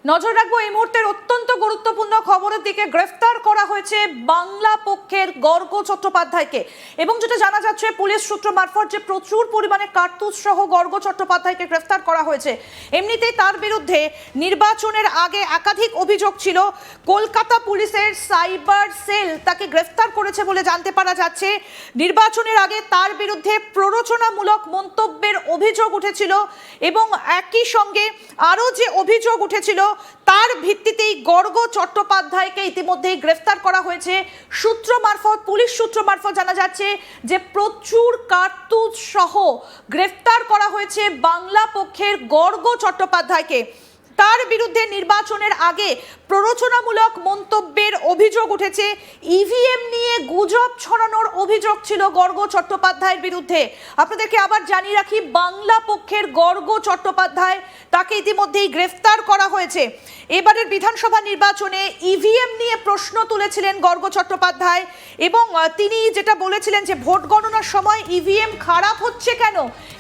নজর রাখবো এই মুহূর্তের অত্যন্ত গুরুত্বপূর্ণ খবরের দিকে। গ্রেফতার করা হয়েছে বাংলা পক্ষের গর্গ চট্টোপাধ্যায়কে, এবং যেটা জানা যাচ্ছে পুলিশ সূত্র মারফত যে প্রচুর পরিমাণে কার্তুজ সহ গর্গ চট্টোপাধ্যায়কে গ্রেফতার করা হয়েছে। এমনিতেই তার বিরুদ্ধে নির্বাচনের আগে একাধিক অভিযোগ ছিল। কলকাতা পুলিশের সাইবার সেল তাকে গ্রেফতার করেছে বলে জানতে পারা যাচ্ছে। নির্বাচনের আগে তার বিরুদ্ধে প্ররোচনামূলক মন্তব্যের অভিযোগ উঠেছিল, এবং একই সঙ্গে আরও যে অভিযোগ উঠেছিল তার ভিত্তিতেই গর্গ চট্টোপাধ্যায়কে ইতিমধ্যেই গ্রেফতার করা হয়েছে। সূত্র মারফত, পুলিশ সূত্র মারফত জানা যাচ্ছে যে প্রচুর কার্তুজ সহ গ্রেফতার করা হয়েছে বাংলা পক্ষের গর্গ চট্টোপাধ্যায়কে। তার বিরুদ্ধে নির্বাচনের আগে প্ররোচনামূলক মন্তব্যের অভিযোগ উঠেছে। ইভিএম নিয়ে গুজব ছড়ানোর অভিযোগ ছিল গর্গ চট্টোপাধ্যায়ের বিরুদ্ধে। আপনাদেরকে আবার জানিয়ে রাখি, বাংলা পক্ষের গর্গ চট্টোপাধ্যায় তাকে ইতিমধ্যেই গ্রেফতার করা হয়েছে। এবারের বিধানসভা নির্বাচনে ইভিএম নিয়ে প্রশ্ন তুলেছিলেন গর্গ চট্টোপাধ্যায়, এবং তিনি যেটা বলেছিলেন যে ভোট গণনার সময় ইভিএম খারাপ হচ্ছে কেন,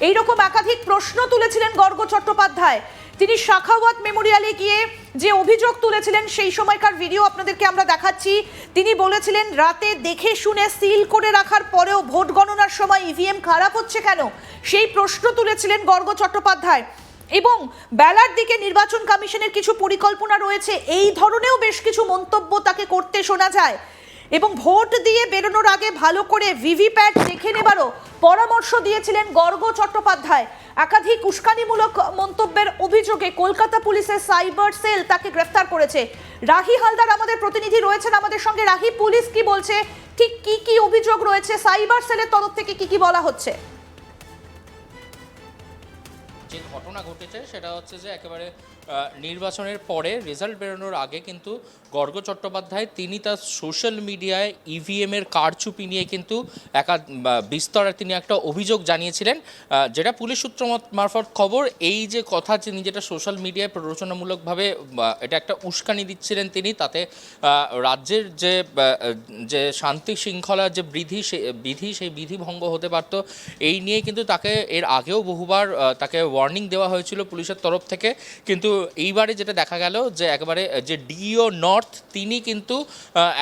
এইরকম একাধিক প্রশ্ন তুলেছিলেন গর্গ চট্টোপাধ্যায়। তিনি শাখাওয়াত মেমোরিয়ালে গিয়ে যে অভিযোগ তুলেছিলেন সেই সময়কার ভিডিও আপনাদেরকে আমরা দেখাচ্ছি। তিনি বলেছিলেন রাতে দেখে শুনে সিল করে রাখার পরেও ভোট গণনার সময় ইভিএম খারাপ হচ্ছে কেন, সেই প্রশ্ন তুলেছিলেন গর্গ চট্টোপাধ্যায়। এবং বেলার দিকে নির্বাচন কমিশনের কিছু পরিকল্পনা রয়েছে, এই ধরনেরও বেশ কিছু মন্তব্য তাকে করতে শোনা যায়। এবং ভোট দিয়ে বেরোনোর আগে ভালো করে ভিভিপ্যাট দেখে নেবারও পরামর্শ দিয়েছিলেন গর্গ চট্টোপাধ্যায়। একাধিক উস্কানিমূলক মন্তব্যের অভিযোগে কলকাতা পুলিশের সাইবার সেল তাকে গ্রেফতার করেছে। রাহি হালদার আমাদের প্রতিনিধি রয়েছেন আমাদের সঙ্গে। রাহি, পুলিশ কি বলছে, ঠিক কি কি অভিযোগ রয়েছে, সাইবার সেলের তরফ থেকে কি কি বলা হচ্ছে? যে ঘটনা ঘটেছে সেটা হচ্ছে যে একেবারে নির্বাচনের পরে রেজাল্ট বেরোনোর আগে কিন্তু গর্গ চট্টোপাধ্যায় তিনি তার সোশ্যাল মিডিয়ায় ইভিএমের কারচুপি নিয়ে কিন্তু বিস্তর তিনি একটা অভিযোগ জানিয়েছিলেন, যেটা পুলিশ সূত্র মারফত খবর। এই যে কথা তিনি যেটা সোশ্যাল মিডিয়ায় প্ররোচনামূলকভাবে এটা একটা উস্কানি দিচ্ছিলেন তিনি, তাতে রাজ্যের যে শান্তি শৃঙ্খলার যে বিধি সেই বিধি ভঙ্গ হতে পারত, এই নিয়ে কিন্তু তাকে এর আগেও বহুবার তাকে ওয়ার্নিং দেওয়া হয়েছিল পুলিশের তরফ থেকে। কিন্তু এইবারে যেটা দেখা গেল যে একেবারে যে ডিও নর্থ তিনি কিন্তু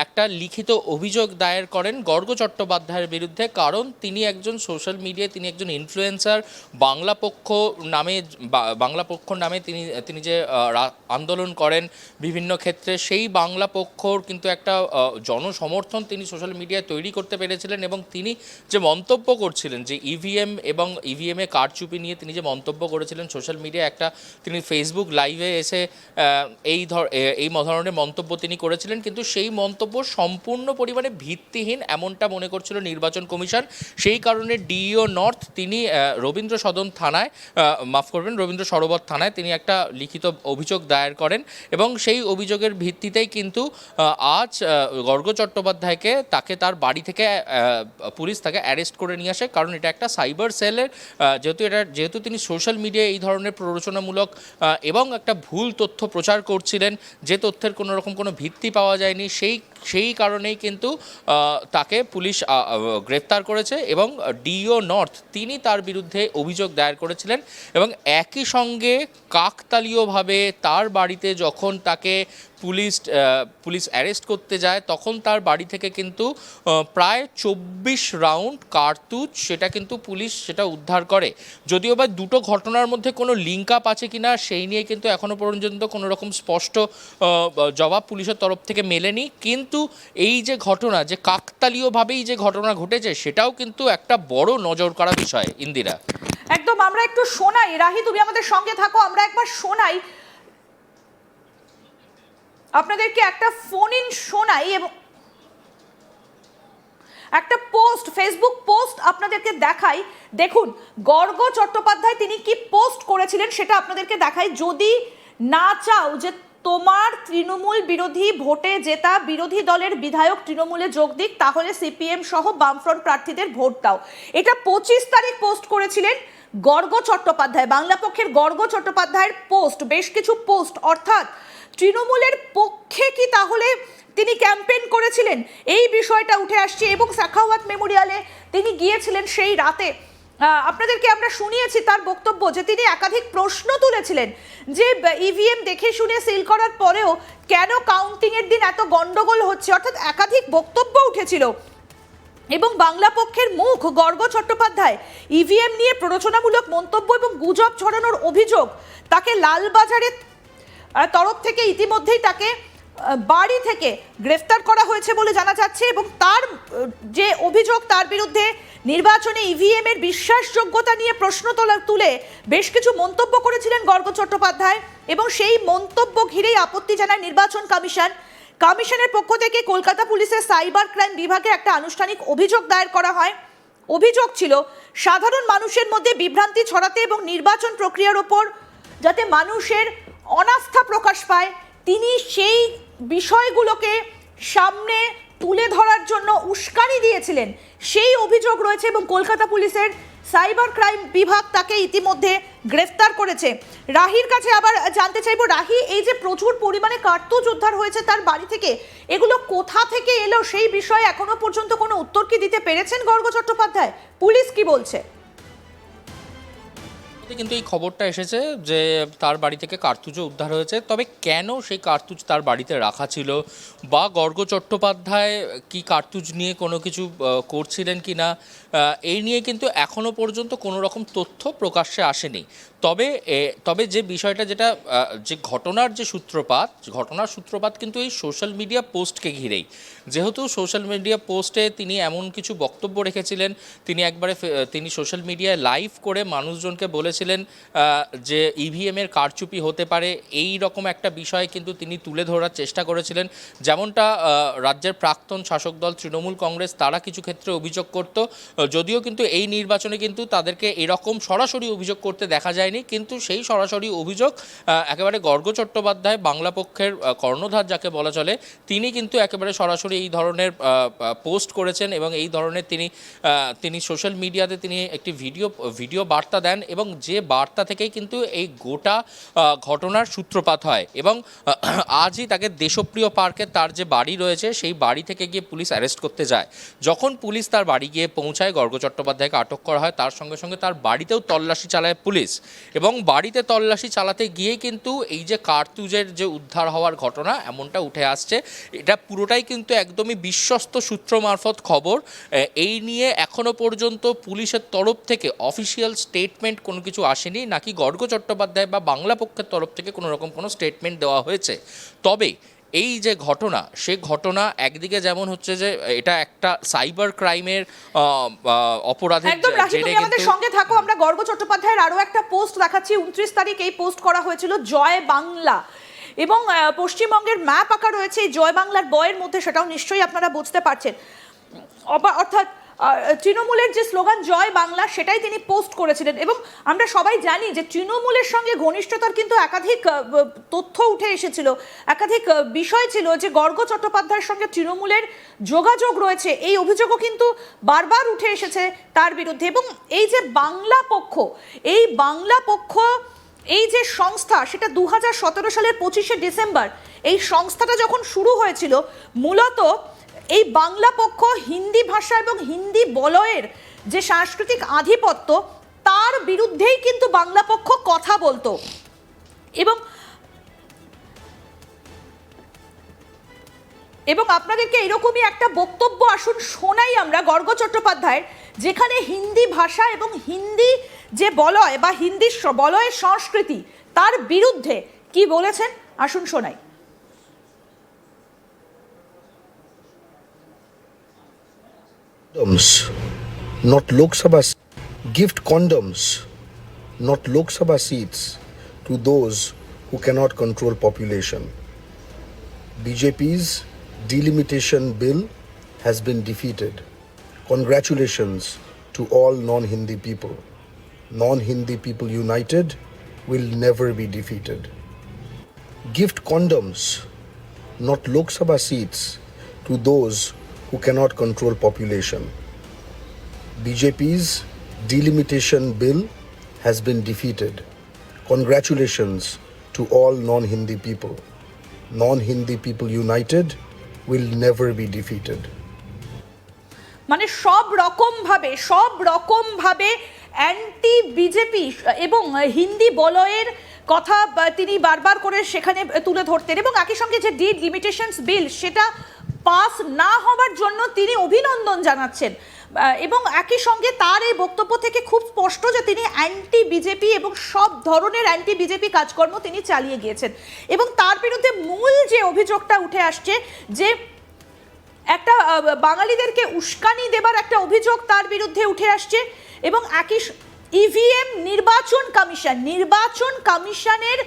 একটা লিখিত অভিযোগ দায়ের করেন গর্গ চট্টোপাধ্যায়ের বিরুদ্ধে, কারণ তিনি একজন সোশ্যাল মিডিয়ায় তিনি একজন ইনফ্লুয়েন্সার। বাংলা পক্ষ নামে তিনি যে আন্দোলন করেন বিভিন্ন ক্ষেত্রে, সেই বাংলা পক্ষর কিন্তু একটা জনসমর্থন তিনি সোশ্যাল মিডিয়ায় তৈরি করতে পেরেছিলেন। এবং তিনি যে মন্তব্য করছিলেন যে ইভিএমে কারচুপি নিয়ে তিনি যে মন্তব্য করেছিলেন সোশ্যাল মিডিয়ায়, একটা তিনি ফেসবুক লাইভে এসে এই ধরনের মন্তব্য তিনি করেছিলেন, কিন্তু সেই মন্তব্য সম্পূর্ণ পরিমাণে ভিত্তিহীন এমনটা মনে করছিল নির্বাচন কমিশন। সেই কারণে ডিইও নর্থ তিনি রবীন্দ্র সরোবর থানায় তিনি একটা লিখিত অভিযোগ দায়ের করেন, এবং সেই অভিযোগের ভিত্তিতেই কিন্তু আজ গর্গ চট্টোপাধ্যায়কে তার বাড়ি থেকে পুলিশ তাকে অ্যারেস্ট করে নিয়ে আসে। কারণ এটা একটা সাইবার সেলের যেহেতু তিনি সোশ্যাল মিডিয়ায় এই ধরনের প্ররোচনামূলক এবং একটা ভুল তথ্য প্রচার করছিলেন, যে তথ্যের কোনো রকম কোনো ভিত্তি পাওয়া যায়নি, সেই কারণেই কিন্তু তাকে পুলিশ গ্রেফতার করেছে। এবং ডিও নর্থ তিনি তার বিরুদ্ধে অভিযোগ দায়ের করেছিলেন, এবং একই সঙ্গে কাকতালীয়ভাবে তার বাড়িতে যখন তাকে পুলিশ অ্যারেস্ট করতে যায় তখন তার বাড়ি থেকে কিন্তু প্রায় 24 রাউন্ড কার্তুজ সেটা কিন্তু পুলিশ সেটা উদ্ধার করে। যদিও বা দুটো ঘটনার মধ্যে কোনো লিঙ্ক আপ আছে কিনা সেই নিয়ে কিন্তু এখনও পর্যন্ত কোনো রকম স্পষ্ট জবাব পুলিশের তরফ থেকে মেলেনি, কিন্তু এই যে ঘটনা, যে কাকতালীয়ভাবেই যে ঘটনা ঘটেছে, সেটাও কিন্তু একটা বড় নজর করা বিষয়। ইন্দিরা, একদম। আমরা একটু শোনাই, রাহি তুমি আমাদের সঙ্গে থাকো, আমরা একবার শোনাই আপনাদেরকে, একটা ফোন ইন শোনাই এবং একটা পোস্ট, ফেসবুক পোস্ট আপনাদেরকে দেখাই। দেখুন গর্গ চট্টোপাধ্যায় তিনি কি পোস্ট করেছিলেন সেটা আপনাদেরকে দেখাই। যদি না চাও যে তোমার তৃণমূল বিরোধী ভোটে জেতা বিরোধী দলের বিধায়ক তৃণমূলে যোগ দিক, তাহলে সিপিএম সহ বামফ্রন্ট প্রার্থীদের ভোট দাও। এটা 25 তারিখ পোস্ট করেছিলেন গর্গ চট্টোপাধ্যায়। বাংলা পক্ষের গর্গ চট্টোপাধ্যায়ের পোস্ট, বেশ কিছু পোস্ট, অর্থাৎ তৃণমূলের পক্ষে কি তাহলে তিনি ক্যাম্পেইন করেছিলেন, এই বিষয়টা উঠে আসছে। এবং শাখাওয়াত মেমোরিয়ালে তিনি গিয়েছিলেন সেই রাতে, আপনাদেরকে আমরা শুনিয়েছি তার বক্তব্য যে তিনি একাধিক প্রশ্ন তুলেছিলেন যে ইভিএম দেখে শুনে সিল করার পরেও কেন কাউন্টিং এর দিন এত গন্ডগোল হচ্ছে, অর্থাৎ একাধিক বক্তব্য উঠেছিল। এবং বাংলা পক্ষের মুখ গর্গ চট্টোপাধ্যায় ইভিএম নিয়ে প্ররোচনামূলক মন্তব্য এবং গুজব ছড়ানোর অভিযোগ, তাকে লালবাজারের তরফ থেকে ইতিমধ্যেই তাকে বাড়ি থেকে গ্রেফতার করা হয়েছে বলে জানা যাচ্ছে। এবং তার যে অভিযোগ, তার বিরুদ্ধে নির্বাচনে ইভিএম এর বিশ্বাসযোগ্যতা নিয়ে প্রশ্ন তুলে বেশ কিছু মন্তব্য করেছিলেন গর্গ চট্টোপাধ্যায়, এবং সেই মন্তব্য ঘিরেই আপত্তি জানায় নির্বাচন কমিশন। কমিশনের পক্ষ থেকে কলকাতা পুলিশের সাইবার ক্রাইম বিভাগে একটা আনুষ্ঠানিক অভিযোগ দায়ের করা হয়। অভিযোগ ছিল সাধারণ মানুষের মধ্যে বিভ্রান্তি ছড়াতে এবং নির্বাচন প্রক্রিয়ার ওপর যাতে মানুষের অনাস্থা প্রকাশ পায়, তিনি সেই বিষয়গুলোকে সামনে তুলে ধরার জন্য উস্কানি দিয়েছিলেন, সেই অভিযোগ রয়েছে। এবং কলকাতা পুলিশের সাইবার ক্রাইম বিভাগ তাকে ইতিমধ্যে গ্রেফতার করেছে। রাহির কাছে আবার জানতে চাইবো, রাহি, এই যে প্রচুর পরিমাণে কার্তুজ উদ্ধার হয়েছে তার বাড়ি থেকে, এগুলো কোথা থেকে এলো সেই বিষয়ে এখনো পর্যন্ত কোনো উত্তর কি দিতে পেরেছেন গর্গ চট্টোপাধ্যায়? পুলিশ কি বলছে? কিন্তু এই খবরটা এসেছে যে তার বাড়ি থেকে কার্তুজও উদ্ধার হয়েছে, তবে কেন সেই কার্তুজ তার বাড়িতে রাখা ছিল বা গর্গ চট্টোপাধ্যায় কি কার্তুজ নিয়ে কোনো কিছু করছিলেন কি না, এই নিয়ে কিন্তু এখনো পর্যন্ত কোনো রকম তথ্য প্রকাশ্যে আসেনি। তবে যে বিষয়টা যেটা যে ঘটনার সূত্রপাত কিন্তু এই সোশ্যাল মিডিয়া পোস্টকে ঘিরেই, যেহেতু সোশ্যাল মিডিয়া পোস্টে তিনি এমন কিছু বক্তব্য রেখেছিলেন, তিনি সোশ্যাল মিডিয়ায় লাইভ করে মানুষজনকে বলেছিলেন যে ইভিএমের কারচুপি হতে পারে, এই রকম একটা বিষয় কিন্তু তিনি তুলে ধরার চেষ্টা করেছিলেন। যেমনটা রাজ্যের প্রাক্তন শাসক দল তৃণমূল কংগ্রেস তারা কিছু ক্ষেত্রে অভিযোগ করত, যদিও কিন্তু এই নির্বাচনে কিন্তু তাদেরকে এরকম সরাসরি অভিযোগ করতে দেখা যায়নি, কিন্তু সেই সরাসরি অভিযোগ একেবারে গর্গ চট্টোপাধ্যায়, বাংলা পক্ষের কর্ণধার যাকে বলা চলে, তিনি কিন্তু একেবারে সরাসরি এই ধরনের পোস্ট করেছেন এবং এই ধরনের তিনি সোশ্যাল মিডিয়াতে তিনি একটি ভিডিও বার্তা দেন, এবং যে বার্তা থেকেই কিন্তু এই গোটা ঘটনার সূত্রপাত হয়। এবং আজই তাকে দেশপ্রিয় পার্কে তার যে বাড়ি রয়েছে সেই বাড়ি থেকে গিয়ে পুলিশ অ্যারেস্ট করতে যায়। যখন পুলিশ তার বাড়ি গিয়ে পৌঁছায়, গর্গ চট্টোপাধ্যায়কে আটক করা হয়, তার সঙ্গে সঙ্গে তার বাড়িতেও তল্লাশি চালায় পুলিশ। এবং বাড়িতে তল্লাশি চালাতে গিয়ে কিন্তু এই যে কার্তুজের যে উদ্ধার হওয়ার ঘটনা এমনটা উঠে আসছে, এটা পুরোটাই কিন্তু একদমই বিশ্বস্ত সূত্র মারফত খবর। এই নিয়ে এখনো পর্যন্ত পুলিশের তরফ থেকে অফিসিয়াল স্টেটমেন্ট কোনো কিছু আসেনি, নাকি গর্গ চট্টোপাধ্যায় বা বাংলা পক্ষের তরফ থেকে কোনো রকম কোনো স্টেটমেন্ট দেওয়া হয়েছে। তবে এই যে ঘটনা, সে ঘটনা একদিকে যেমন হচ্ছে যে এটা একটা সাইবার ক্রাইমের অপরাধের জেরে আমাদের সঙ্গে থাকো। আমরা গর্গ চট্টোপাধ্যায়ের আরো একটা পোস্ট দেখাচ্ছি। 29 তারিখ এই পোস্ট করা হয়েছিল জয় বাংলা, এবং পশ্চিমবঙ্গের ম্যাপ আঁকা রয়েছে এই জয় বাংলার বয়ের মধ্যে, সেটাও নিশ্চয়ই আপনারা বুঝতে পারছেন। অর্থাৎ তৃণমূলের যে স্লোগান জয় বাংলা, সেটাই তিনি পোস্ট করেছিলেন। এবং আমরা সবাই জানি যে তৃণমূলের সঙ্গে ঘনিষ্ঠতার কিন্তু একাধিক তথ্য উঠে এসেছিল, একাধিক বিষয় ছিল যে গর্গ চট্টোপাধ্যায়ের সঙ্গে তৃণমূলের যোগাযোগ রয়েছে, এই অভিযোগও কিন্তু বারবার উঠে এসেছে তার বিরুদ্ধে। এবং এই যে বাংলা পক্ষ, এই যে সংস্থা, সেটা 2017 সালের 25শে ডিসেম্বর এই সংস্থাটা যখন শুরু হয়েছিল, মূলত এই বাংলা পক্ষ হিন্দি ভাষা এবং হিন্দি বলয়ের যে সাংস্কৃতিক আধিপত্য, তার বিরুদ্ধেই কিন্তু বাংলা পক্ষ কথা বলতো। এবং আপনাদেরকে এরকমই একটা বক্তব্য আসুন শোনাই আমরা গর্গ চট্টোপাধ্যায়ের, যেখানে হিন্দি ভাষা এবং হিন্দি যে বলয় বা হিন্দি বলয়ের সংস্কৃতি, তার বিরুদ্ধে কি বলেছেন আসুন শোনাই। Not Lok Sabha, gift condoms, not Lok Sabha seats to those who cannot control population. BJP's delimitation bill has been defeated. Congratulations to all non-Hindi people. Non-Hindi people united will never be defeated. Gift condoms, not Lok Sabha seats to those who cannot control population. BJP's delimitation bill has been defeated. Congratulations to all non-Hindi people. Non-Hindi people united will never be defeated. মানে সব রকম ভাবে anti BJP এবং হিন্দি বলয়ের কথা তিনি বারবার করে সেখানে তুলে ধরতেন, এবং একই সঙ্গে যে ডিড লিমিটেশনস বিল সেটা পাস না হওয়ার জন্য তিনি অভিনন্দন জানাচ্ছেন, এবং একই সঙ্গে তার এই বক্তব্য থেকে খুব স্পষ্ট যে তিনি অ্যান্টি বিজেপি এবং সব ধরনের অ্যান্টি বিজেপি কাজকর্ম তিনি চালিয়ে গিয়েছেন। এবং তার বিরুদ্ধে মূল যে অভিযোগটা উঠে আসছে, যে একটা বাঙালিদেরকে উস্কানি দেবার একটা অভিযোগ তার বিরুদ্ধে উঠে আসছে, এবং একই ইভিএম নির্বাচন কমিশনের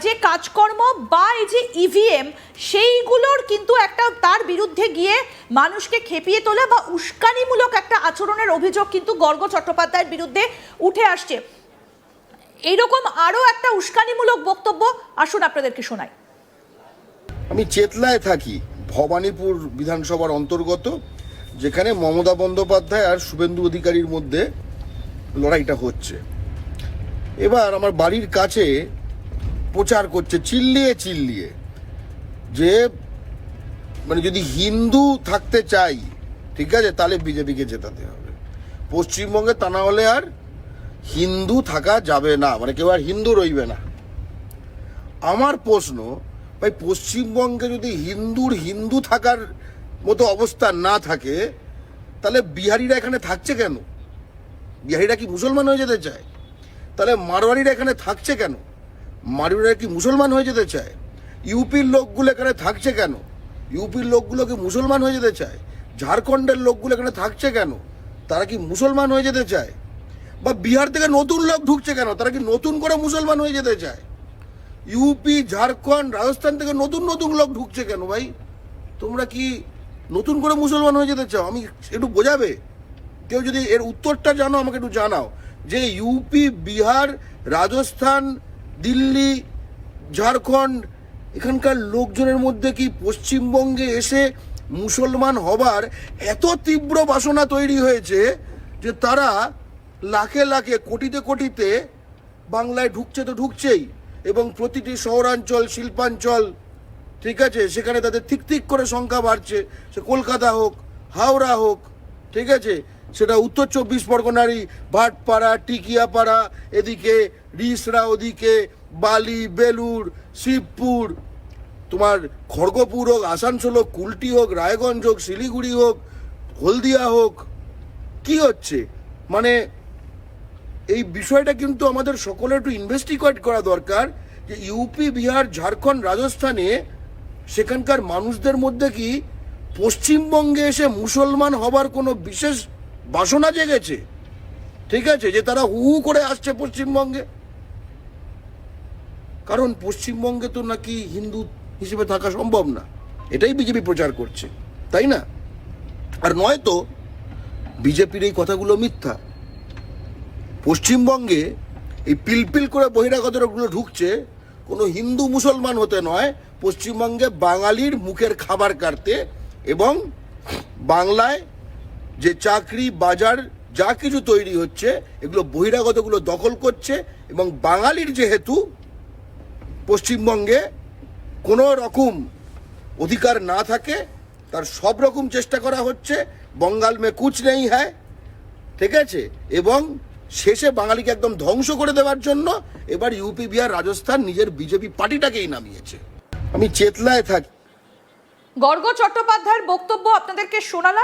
যে কাজকর্ম বা এই যে ইভিএম সেইগুলোর কিন্তু একটা তার বিরুদ্ধে গিয়ে মানুষকে খেপিয়ে তোলা বা উস্কানিমূলক একটা আচরণের অভিযোগ কিন্তু গর্গ চট্টোপাধ্যায়ের বিরুদ্ধে উঠে আসছে। এইরকম আরও একটা উস্কানিমূলক বক্তব্য আসুন আপনাদেরকে শোনাই। আমি চেতলায় থাকি, ভবানীপুর বিধানসভার অন্তর্গত, যেখানে মমতা বন্দ্যোপাধ্যায় আর শুভেন্দু অধিকারীর মধ্যে লড়াইটা হচ্ছে। এবার আমার বাড়ির কাছে প্রচার করছে চিল্লিয়ে যে মানে যদি হিন্দু থাকতে চাই, ঠিক আছে, তাহলে বিজেপিকে জেতাতে হবে পশ্চিমবঙ্গে, তা না হলে আর হিন্দু থাকা যাবে না, মানে কেউ আর হিন্দু রইবে না। আমার প্রশ্ন, ভাই পশ্চিমবঙ্গে যদি হিন্দু থাকার মতো অবস্থা না থাকে, তাহলে বিহারিরা এখানে থাকছে কেন? বিহারিরা কি মুসলমান হয়ে যেতে চায়? তাহলে মারোয়ারিরা এখানে থাকছে কেন? মারোয়ারিরা কি মুসলমান হয়ে যেতে চায়? ইউপির লোকগুলো এখানে থাকছে কেন? ইউপির লোকগুলো কি মুসলমান হয়ে যেতে চায়? ঝাড়খণ্ডের লোকগুলো এখানে থাকছে কেন? তারা কি মুসলমান হয়ে যেতে চায়? বা বিহার থেকে নতুন লোক ঢুকছে কেন? তারা কি নতুন করে মুসলমান হয়ে যেতে চায়? ইউপি, ঝাড়খণ্ড, রাজস্থান থেকে নতুন লোক ঢুকছে কেন? ভাই তোমরা কি নতুন করে মুসলমান হয়ে যেতে চাও? আমি একটু বোঝাবে কেউ, যদি এর উত্তরটা জানো আমাকে একটু জানাও, যে ইউপি, বিহার, রাজস্থান, দিল্লি, ঝাড়খণ্ড এখানকার লোকজনের মধ্যে কি পশ্চিমবঙ্গে এসে মুসলমান হবার এত তীব্র বাসনা তৈরি হয়েছে যে তারা লাখে কোটিতে বাংলায় ঢুকছে তো ঢুকছেই, এবং প্রতিটি শহরাঞ্চল, শিল্পাঞ্চল, ঠিক আছে, সেখানে তাদের ঠিক করে সংখ্যা বাড়ছে। সে কলকাতা হোক, হাওড়া হোক, ঠিক আছে, সেটা উত্তর 24 পরগনারই ভাটপাড়া, টিকিয়াপাড়া, এদিকে রিসরা, ওদিকে বালি, বেলুর, শিবপুর, তোমার খড়গপুর হোক, আসানসোল হোক, কুলটি হোক, রায়গঞ্জ হোক, শিলিগুড়ি হোক, হলদিয়া হোক, কি হচ্ছে? মানে এই বিষয়টা কিন্তু আমাদের সকলের একটু ইনভেস্টিগেট করা দরকার, যে ইউপি, বিহার, ঝাড়খণ্ড, রাজস্থানে সেখানকার মানুষদের মধ্যে কি পশ্চিমবঙ্গে এসে মুসলমান হবার কোনো বিশেষ বাসনা জেগেছে, ঠিক আছে, যে তারা হু করে আসছে পশ্চিমবঙ্গে? কারণ পশ্চিমবঙ্গে তো নাকি হিন্দু হিসেবে থাকা সম্ভব না, এটাই বিজেপি প্রচার করছে, তাই না? আর নয়তো বিজেপির এই কথাগুলো মিথ্যা। পশ্চিমবঙ্গে এই পিলপিল করে বহিরাগতগুলো ঢুকছে কোনো হিন্দু মুসলমান হতে নয়, পশ্চিমবঙ্গে বাঙালির মুখের খাবার কাটতে, এবং বাংলায় যে চাকরি, বাজার যা কিছু তৈরি হচ্ছে এগুলো বহিরাগতগুলো দখল করছে, এবং বাঙালির যেহেতু পশ্চিমবঙ্গে কোনো রকম অধিকার না থাকে তার সব রকম চেষ্টা করা হচ্ছে। বঙ্গাল মে কুচ নেই হ্যায়, ঠিক আছে, এবং শেষে বাঙালিকে একদম ধ্বংস করে দেওয়ার জন্য এবার ইউপি, বিহার, রাজস্থান নিজের বিজেপি পার্টিটাকেই নামিয়েছে। আমি চেতলায় থাকি। গর্গ চট্টোপাধ্যায়ের বক্তব্য আপনাদেরকে শোনালাম।